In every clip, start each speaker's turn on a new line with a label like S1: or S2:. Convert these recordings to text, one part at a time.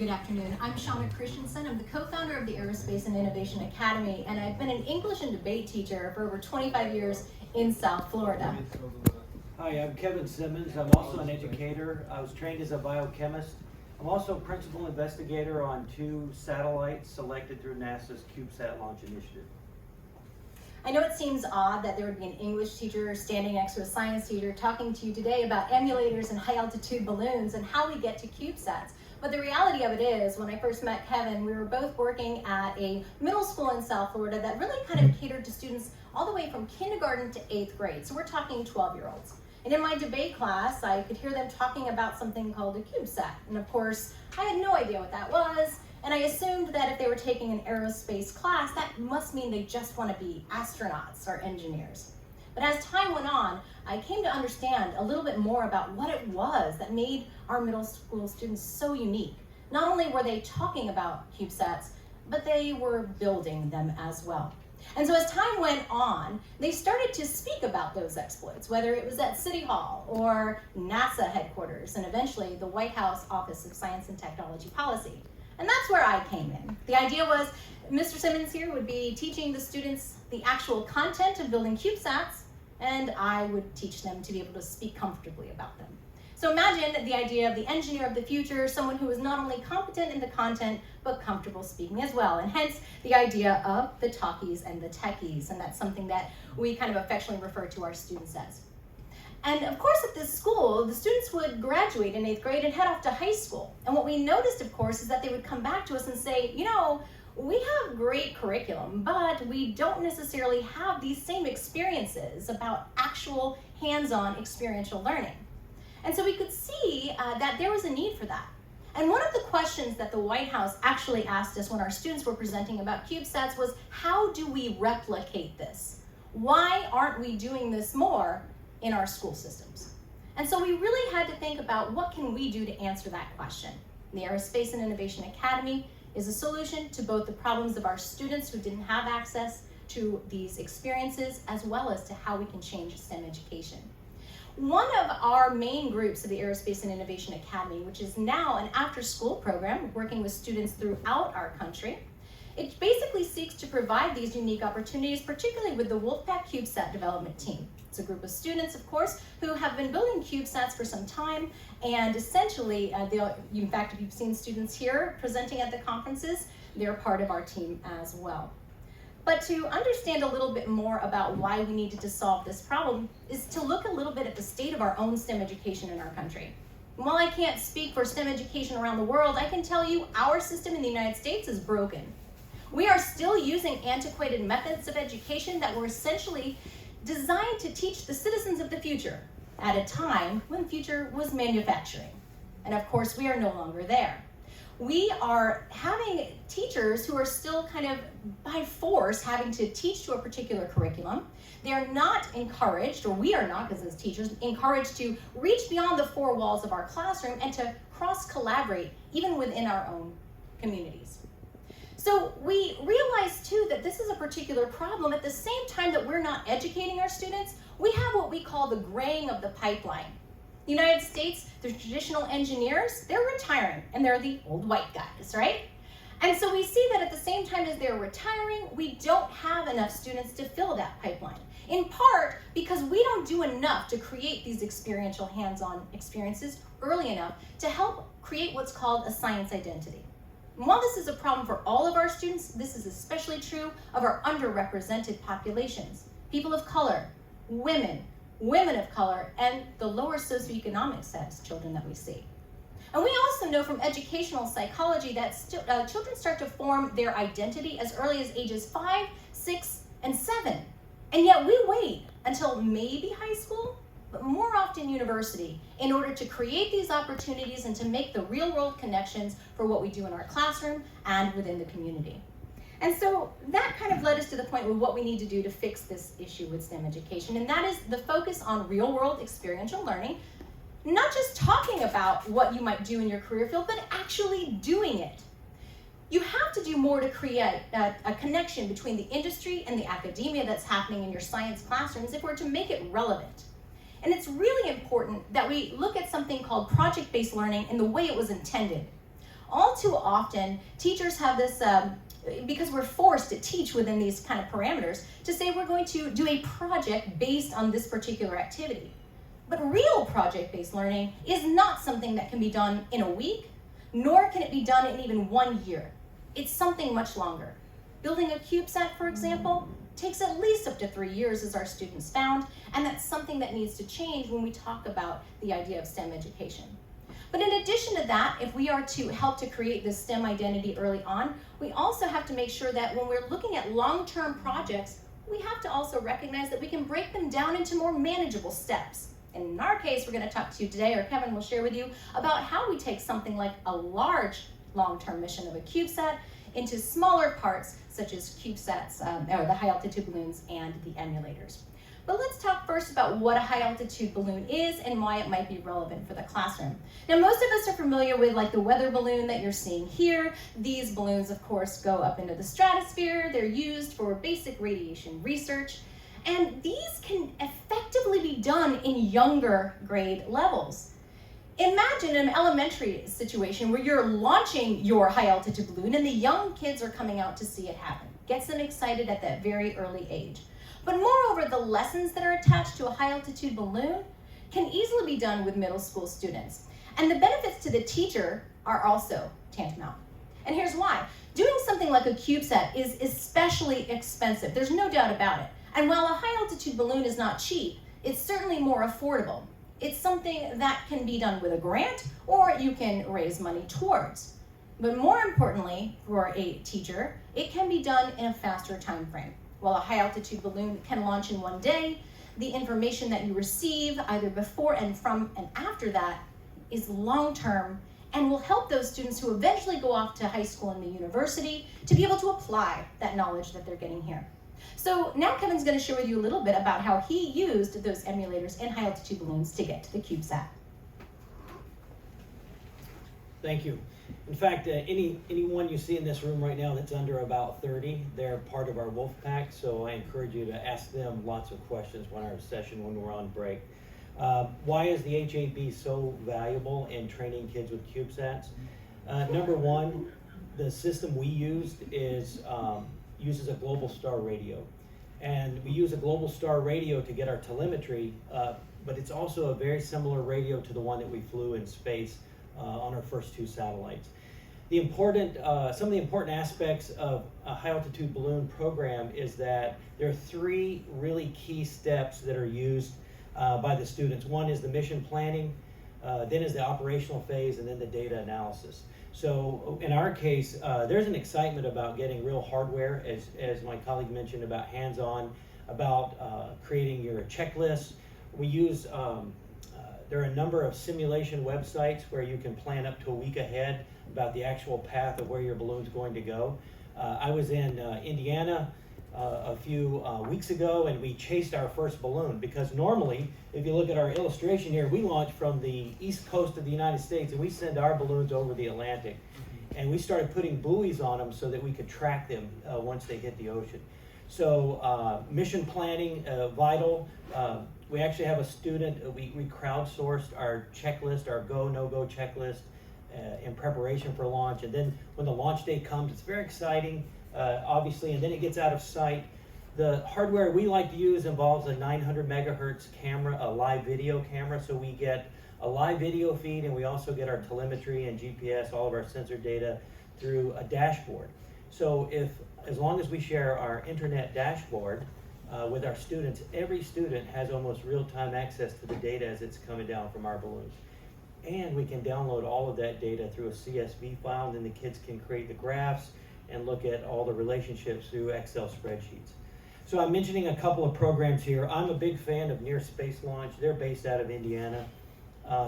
S1: Good afternoon. I'm Christenson. I'm the co-founder of the Aerospace and Innovation Academy, and I've been an English and debate teacher for over 25 years in South Florida.
S2: Hi, I'm Kevin Simmons. I'm also an educator. I was trained as a biochemist. I'm also a principal investigator on 2 satellites selected through NASA's CubeSat launch initiative.
S1: I know it seems odd that there would be an English teacher standing next to a science teacher talking to you today about emulators and high-altitude balloons and how we get to CubeSats. But the reality of it is, when I first met Kevin, we were both working at a middle school in South Florida that really kind of catered to students all the way from kindergarten to 8th grade. So we're talking 12-year-olds. And in my debate class, I could hear them talking about something called a CubeSat. And of course, I had no idea what that was. And I assumed that if they were taking an aerospace class, that must mean they just want to be astronauts or engineers. But as time went on, I came to understand a little bit more about what it was that made our middle school students so unique. Not only were they talking about CubeSats, but they were building them as well. And so as time went on, they started to speak about those exploits, whether it was at City Hall or NASA headquarters, and eventually the White House Office of Science and Technology Policy. And that's where I came in. The idea was Mr. Simmons here would be teaching the students the actual content of building CubeSats, and I would teach them to be able to speak comfortably about them. So imagine the idea of the engineer of the future, someone who is not only competent in the content, but comfortable speaking as well. And hence the idea of the talkies and the techies. And that's something that we kind of affectionately refer to our students as. And of course, at this school, the students would graduate in 8th grade and head off to high school. And what we noticed, of course, is that they would come back to us and say, you know, we have great curriculum, but we don't necessarily have these same experiences about actual hands-on experiential learning. And so we could see that there was a need for that. And one of the questions that the White House actually asked us when our students were presenting about CubeSats was, how do we replicate this? Why aren't we doing this more in our school systems? And so we really had to think about what can we do to answer that question. The Aerospace and Innovation Academy is a solution to both the problems of our students who didn't have access to these experiences, as well as to how we can change STEM education. One of our main groups of the Aerospace and Innovation Academy, which is now an after-school program working with students throughout our country, it basically seeks to provide these unique opportunities, particularly with the Wolfpack CubeSat development team. It's a group of students, of course, who have been building CubeSats for some time, and essentially, in fact, if you've seen students here presenting at the conferences, they're part of our team as well. But to understand a little bit more about why we needed to solve this problem is to look a little bit at the state of our own STEM education in our country. And while I can't speak for STEM education around the world, I can tell you our system in the United States is broken. We are still using antiquated methods of education that were essentially designed to teach the citizens of the future at a time when the future was manufacturing. And of course, we are no longer there. We are having teachers who are still kind of by force having to teach to a particular curriculum. They are not encouraged, or we are not, because as teachers, encouraged to reach beyond the 4 walls of our classroom and to cross-collaborate even within our own communities. So we realize too that this is a particular problem. At the same time that we're not educating our students, we have what we call the graying of the pipeline. The United States, the traditional engineers, they're retiring, and they're the old white guys, right? And so we see that at the same time as they're retiring, we don't have enough students to fill that pipeline. In part because we don't do enough to create these experiential hands-on experiences early enough to help create what's called a science identity. And while this is a problem for all of our students, this is especially true of our underrepresented populations. People of color, women of color, and the lower socioeconomic status children that we see. And we also know from educational psychology that children start to form their identity as early as ages 5, 6, and 7. And yet we wait until maybe high school, but more often university, in order to create these opportunities and to make the real world connections for what we do in our classroom and within the community. And so that kind of led us to the point of what we need to do to fix this issue with STEM education, and that is the focus on real world experiential learning, not just talking about what you might do in your career field, but actually doing it. You have to do more to create a connection between the industry and the academia that's happening in your science classrooms if we're to make it relevant. And it's really important that we look at something called project-based learning in the way it was intended. All too often, teachers have this, because we're forced to teach within these kind of parameters, to say we're going to do a project based on this particular activity. But real project-based learning is not something that can be done in a week, nor can it be done in even 1 year. It's something much longer. Building a CubeSat, for example, takes at least up to 3 years, as our students found, and that's something that needs to change when we talk about the idea of STEM education. But in addition to that, if we are to help to create this STEM identity early on, we also have to make sure that when we're looking at long-term projects, we have to also recognize that we can break them down into more manageable steps. And in our case, we're going to talk to you today, or Kevin will share with you, about how we take something like a large long-term mission of a CubeSat into smaller parts, such as CubeSats, or the high-altitude balloons and the emulators. But let's talk first about what a high-altitude balloon is and why it might be relevant for the classroom. Now, most of us are familiar with like the weather balloon that you're seeing here. These balloons, of course, go up into the stratosphere. They're used for basic radiation research. And these can effectively be done in younger grade levels. Imagine an elementary situation where you're launching your high-altitude balloon and the young kids are coming out to see it happen. Gets them excited at that very early age. But moreover, the lessons that are attached to a high-altitude balloon can easily be done with middle school students. And the benefits to the teacher are also tantamount. And here's why. Doing something like a CubeSat is especially expensive. There's no doubt about it. And while a high-altitude balloon is not cheap, it's certainly more affordable. It's something that can be done with a grant, or you can raise money towards. But more importantly, for a teacher, it can be done in a faster time frame. While a high-altitude balloon can launch in 1 day, the information that you receive either before and from and after that is long-term and will help those students who eventually go off to high school and the university to be able to apply that knowledge that they're getting here. So now Kevin's going to share with you a little bit about how he used those emulators and high-altitude balloons to get to the CubeSat.
S2: Thank you. In fact, anyone you see in this room right now that's under about 30, they're part of our wolf pack, so I encourage you to ask them lots of questions when our session, when we're on break. Why is the HAB so valuable in training kids with CubeSats? Number one, the system we used is uses a global star radio. And we use a global star radio to get our telemetry, but it's also a very similar radio to the one that we flew in space on our first 2 satellites. Some of the important aspects of a high-altitude balloon program is that there are 3 really key steps that are used by the students. One is the mission planning, then is the operational phase, and then the data analysis. So in our case, there's an excitement about getting real hardware, as my colleague mentioned, about hands-on, about creating your checklist. We use, there are a number of simulation websites where you can plan up to a week ahead about the actual path of where your balloon's going to go. I was in Indiana a few weeks ago, and we chased our first balloon, because normally, if you look at our illustration here, we launch from the east coast of the United States and we send our balloons over the Atlantic. And we started putting buoys on them so that we could track them once they hit the ocean. So mission planning, vital. We actually have a student, we crowdsourced our checklist, our go, no-go checklist in preparation for launch. And then when the launch day comes, it's very exciting, obviously, and then it gets out of sight. The hardware we like to use involves a 900 megahertz camera, a live video camera, so we get a live video feed, and we also get our telemetry and GPS, all of our sensor data, through a dashboard. So as long as we share our internet dashboard with our students, every student has almost real-time access to the data as it's coming down from our balloons. And we can download all of that data through a CSV file, and then the kids can create the graphs and look at all the relationships through Excel spreadsheets. So I'm mentioning a couple of programs here. I'm a big fan of Near Space Launch. They're based out of Indiana.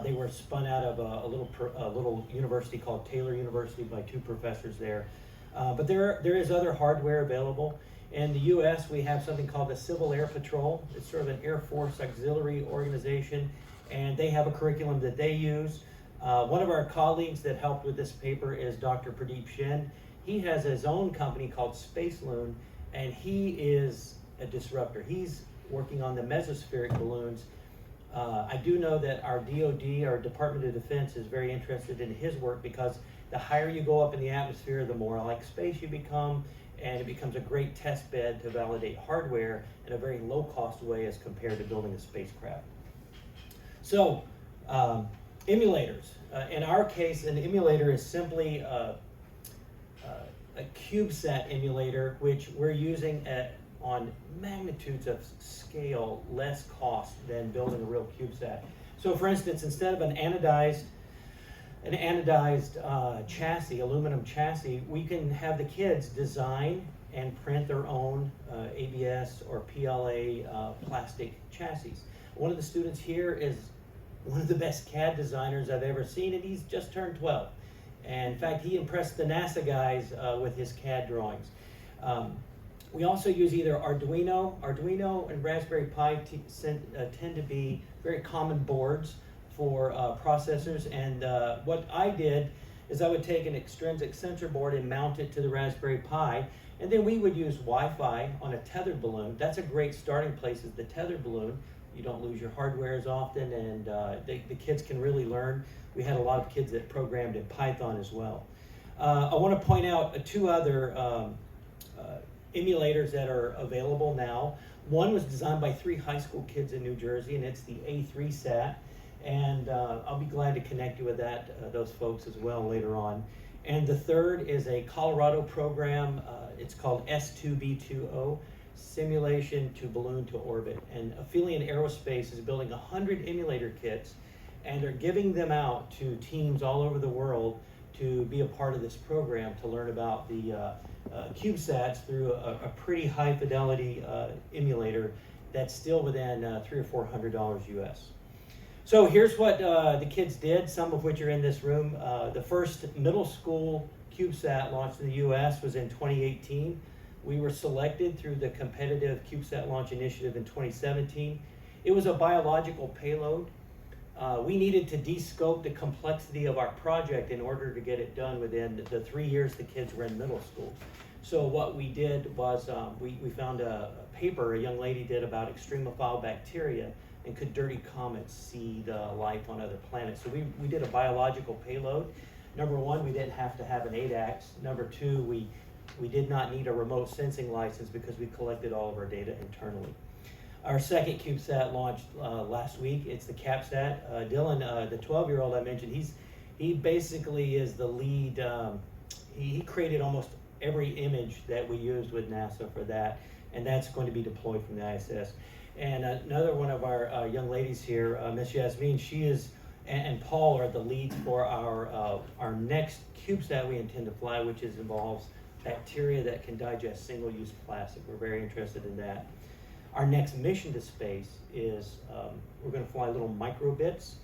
S2: They were spun out of a little university called Taylor University by 2 professors there. But there is other hardware available. In the US, we have something called the Civil Air Patrol. It's sort of an Air Force auxiliary organization, and they have a curriculum that they use. One of our colleagues that helped with this paper is Dr. Pradeep Shen. He has his own company called Space Loon, and he is a disruptor. He's working on the mesospheric balloons. I do know that our DoD, our Department of Defense, is very interested in his work because The higher you go up in the atmosphere, the more like space you become, and it becomes a great test bed to validate hardware in a very low cost way as compared to building a spacecraft. So, emulators. In our case, an emulator is simply a CubeSat emulator, which we're using on magnitudes of scale, less cost than building a real CubeSat. So for instance, instead of an anodized chassis, aluminum chassis, we can have the kids design and print their own ABS or PLA plastic chassis. One of the students here is one of the best CAD designers I've ever seen, and he's just turned 12. And in fact, he impressed the NASA guys with his CAD drawings. We also use either Arduino and Raspberry Pi tend to be very common boards for processors. And what I did is I would take an extrinsic sensor board and mount it to the Raspberry Pi. And then we would use Wi-Fi on a tethered balloon. That's a great starting place, is the tethered balloon. You don't lose your hardware as often, and the kids can really learn. We had a lot of kids that programmed in Python as well. I want to point out two other emulators that are available now. One was designed by 3 high school kids in New Jersey, and it's the A3SAT. And I'll be glad to connect you with those folks as well later on. And the third is a Colorado program. It's called S2B20, Simulation to Balloon to Orbit. And Aphelion Aerospace is building 100 emulator kits, and they're giving them out to teams all over the world to be a part of this program to learn about the CubeSats through a pretty high fidelity emulator that's still within $300 or $400 US. So here's what the kids did, some of which are in this room. The first middle school CubeSat launched in the US was in 2018. We were selected through the competitive CubeSat launch initiative in 2017. It was a biological payload. We needed to de-scope the complexity of our project in order to get it done within the 3 years the kids were in middle school. So what we did was we found a paper a young lady did about extremophile bacteria, and could dirty comets seed life on other planets. So we did a biological payload. Number one, we didn't have to have an ADAX. Number two, we did not need a remote sensing license because we collected all of our data internally. Our second CubeSat launched last week. It's the CapSat. Dylan, the 12-year-old I mentioned, he basically is the lead. He created almost every image that we used with NASA for that, and that's going to be deployed from the ISS. And another one of our young ladies here, Miss Yasmin, she is, and Paul are the leads for our next CubeSat we intend to fly, which involves bacteria that can digest single-use plastic. We're very interested in that. Our next mission to space is we're going to fly little microbits,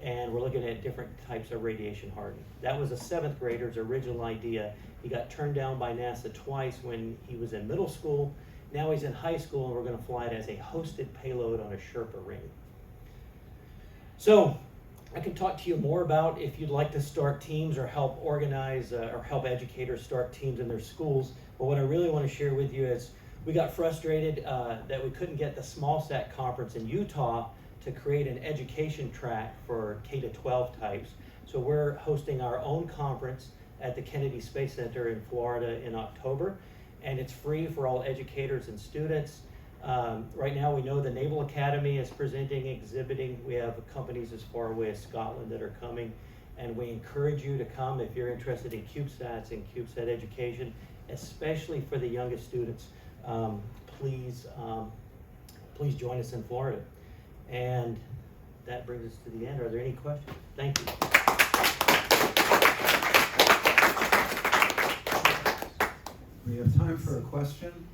S2: and we're looking at different types of radiation hardening. That was a 7th grader's original idea. He got turned down by NASA twice when he was in middle school. Now he's in high school, and we're going to fly it as a hosted payload on a Sherpa ring. So I can talk to you more about if you'd like to start teams or help organize or help educators start teams in their schools. But what I really want to share with you is we got frustrated that we couldn't get the SmallSat conference in Utah to create an education track for K-12 types. So we're hosting our own conference at the Kennedy Space Center in Florida in October. And it's free for all educators and students. Right now we know the Naval Academy is presenting, exhibiting. We have companies as far away as Scotland that are coming. And we encourage you to come if you're interested in CubeSats and CubeSat education, especially for the youngest students. Please join us in Florida. And that brings us to the end. Are there any questions? Thank you.
S3: We have time for a question.